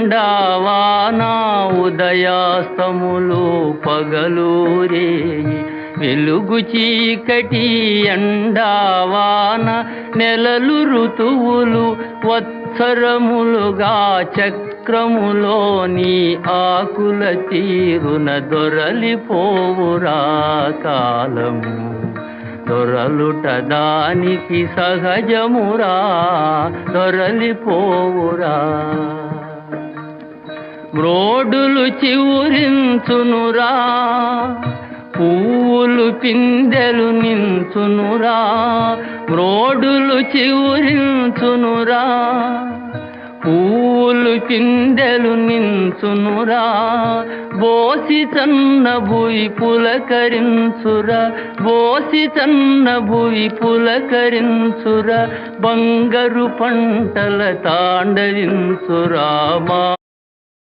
ఎండావానా ఉదయాస్తములు పగలూరేయి వెలుగు చీకటి ఎండావాన నెలలు ఋతువులు వత్సరములుగా చక్రములోని ఆకుల తీరున దొరలిపోవురా కాలము దొరలుట దానికి సహజమురా దొరలిపోవురా మ్రోడులు చివురించునురా పువ్వులు పిందెలు నించునురా మ్రోడులు చివురించునురా పువ్వులు పిందెలు నించునురా బోసి చన్న భూయి పులకరించురా బోసి చన్న భూయి పులకరించురా బంగారు పంటల తాండవించురా మా